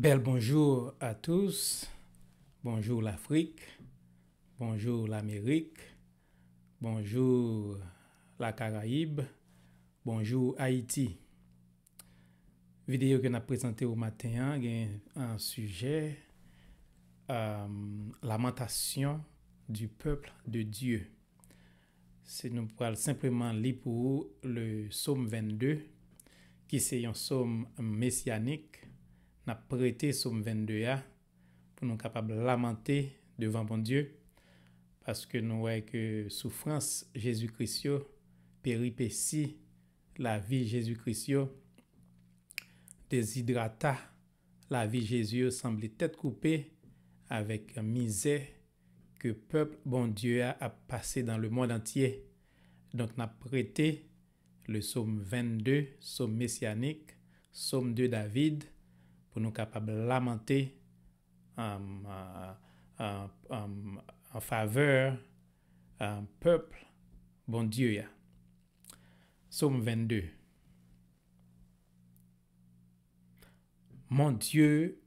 Bel bonjour à tous. Bonjour l'Afrique. Bonjour l'Amérique. Bonjour la Caraïbe. Bonjour Haïti. Vidéo que nous avons présentée au matin, il y a un sujet lamentation du peuple de Dieu. C'est nous pourrons simplement lire pour vous le psaume 22 qui c'est un psaume messianique. N'a prêté psaume 22 pour nous capables de lamenter devant bon Dieu parce que nous voyons que souffrance Jésus-Christ, péripéties la vie Jésus-Christ, déshydrata la vie Jésus semble tête coupée avec misère que peuple bon Dieu a passé dans le monde entier. Donc n'a prêté le psaume 22, psaume messianique, psaume de David pour nous capables de lamenter en faveur peuple bon Dieu. Psaume 22. Mon Dieu,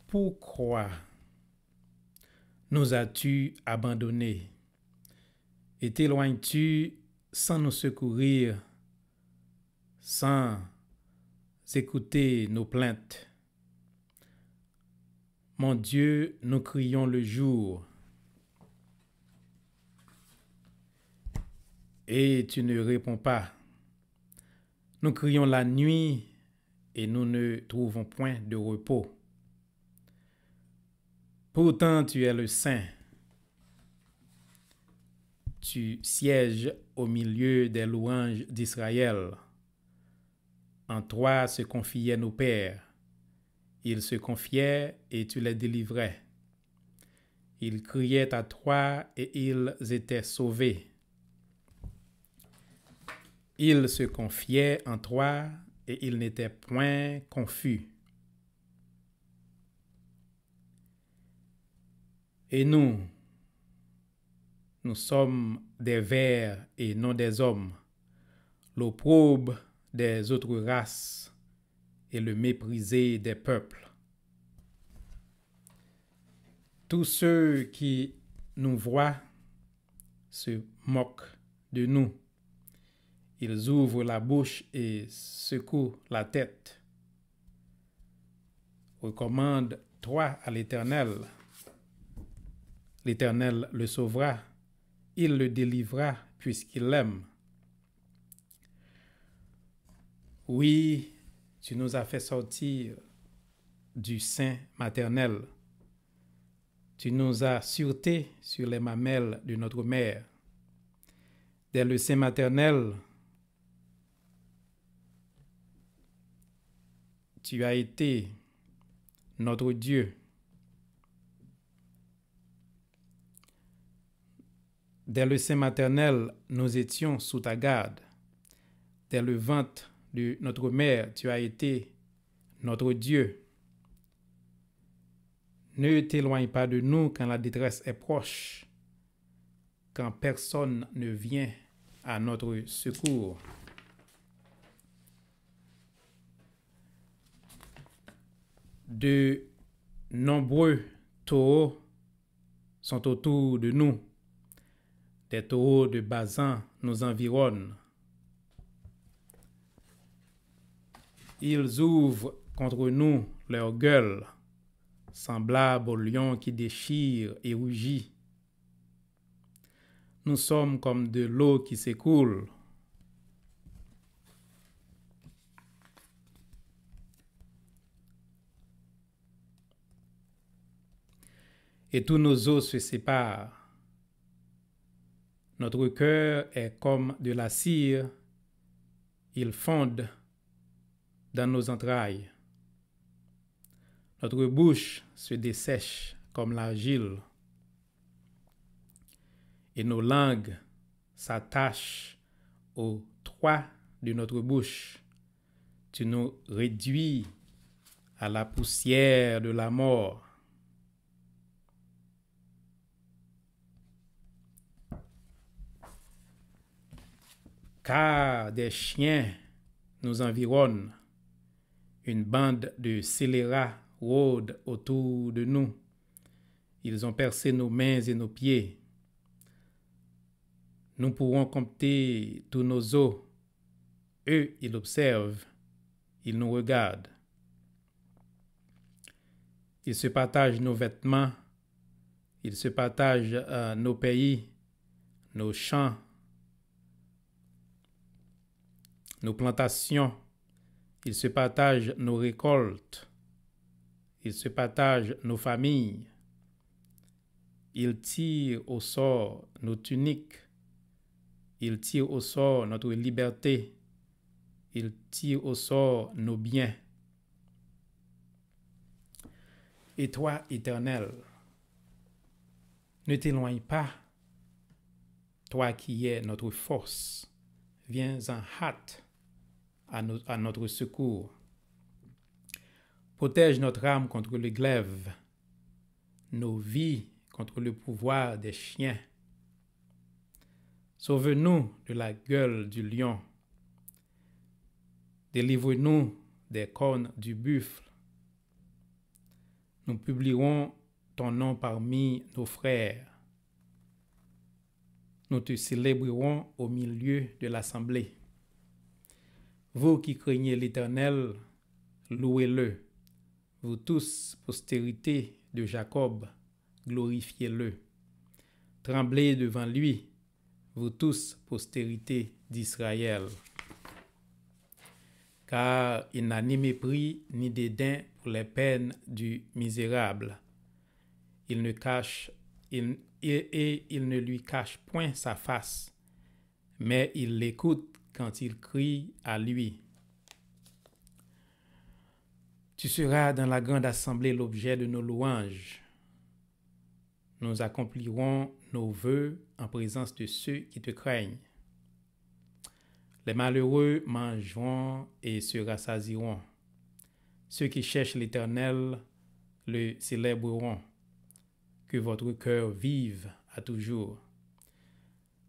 pourquoi nous as-tu abandonnés et t'éloignes-tu sans nous secourir, sans écouter nos plaintes? Mon Dieu, nous crions le jour et tu ne réponds pas. Nous crions la nuit et nous ne trouvons point de repos. Pourtant, tu es le Saint. Tu sièges au milieu des louanges d'Israël. En toi se confiaient nos pères. Ils se confiaient et tu les délivrais. Ils criaient à toi et ils étaient sauvés. Ils se confiaient en toi et ils n'étaient point confus. Et nous sommes des vers et non des hommes, l'opprobre des autres races et le méprisé des peuples. Tous ceux qui nous voient se moquent de nous. Ils ouvrent la bouche et secouent la tête. Recommande-toi à l'Éternel. L'Éternel le sauvera. Il le délivrera puisqu'il l'aime. Oui, tu nous as fait sortir du sein maternel. Tu nous as sûreté sur les mamelles de notre mère. Dès le sein maternel, tu as été notre Dieu. Dès le sein maternel, nous étions sous ta garde. Dès le ventre de notre mère, tu as été notre Dieu. Ne t'éloigne pas de nous quand la détresse est proche, quand personne ne vient à notre secours. De nombreux taureaux sont autour de nous. Des taureaux de Basan nous environnent. Ils ouvrent contre nous leur gueule, semblables au lion qui déchire et rugit. Nous sommes comme de l'eau qui s'écoule. Et tous nos os se séparent. Notre cœur est comme de la cire, il fonde dans nos entrailles. Notre bouche se dessèche comme l'argile et nos langues s'attachent aux toits de notre bouche. Tu nous réduis à la poussière de la mort. Car des chiens nous environnent. Une bande de scélérats rôde autour de nous. Ils ont percé nos mains et nos pieds. Nous pourrons compter tous nos os. Eux, ils observent. Ils nous regardent. Ils se partagent nos vêtements. Ils se partagent nos pays, nos champs, nos plantations. Ils se partagent nos récoltes. Ils se partagent nos familles. Ils tirent au sort nos tuniques. Ils tirent au sort notre liberté. Ils tirent au sort nos biens. Et toi, Éternel, ne t'éloigne pas. Toi qui es notre force, viens en hâte à notre secours. Protège notre âme contre le glaive, nos vies contre le pouvoir des chiens. Sauve-nous de la gueule du lion. Délivre-nous des cornes du buffle. Nous publierons ton nom parmi nos frères. Nous te célébrerons au milieu de l'assemblée. Vous qui craignez l'Éternel, louez-le. Vous tous, postérité de Jacob, glorifiez-le. Tremblez devant lui, vous tous, postérité d'Israël. Car il n'a ni mépris ni dédain pour les peines du misérable. Il ne lui cache point sa face, mais il l'écoute quand il crie à lui. Tu seras dans la grande assemblée l'objet de nos louanges. Nous accomplirons nos vœux en présence de ceux qui te craignent. Les malheureux mangeront et se rassasieront. Ceux qui cherchent l'Éternel le célébreront. Que votre cœur vive à toujours.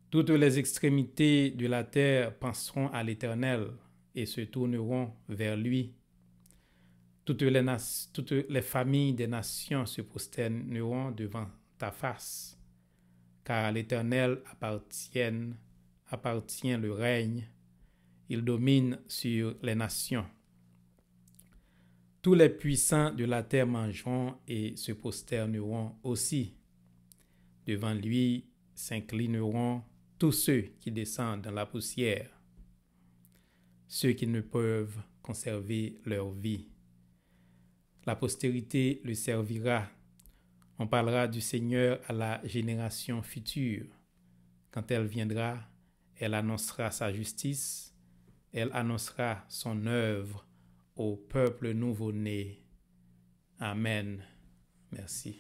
Toutes les extrémités de la terre penseront à l'Éternel et se tourneront vers lui. Toutes les familles des nations se prosterneront devant ta face, car à l'Éternel appartient le règne. Il domine sur les nations. Tous les puissants de la terre mangeront et se prosterneront aussi. Devant lui s'inclineront tous ceux qui descendent dans la poussière, ceux qui ne peuvent conserver leur vie. La postérité le servira. On parlera du Seigneur à la génération future. Quand elle viendra, elle annoncera sa justice. Elle annoncera son œuvre au peuple nouveau-né. Amen. Merci.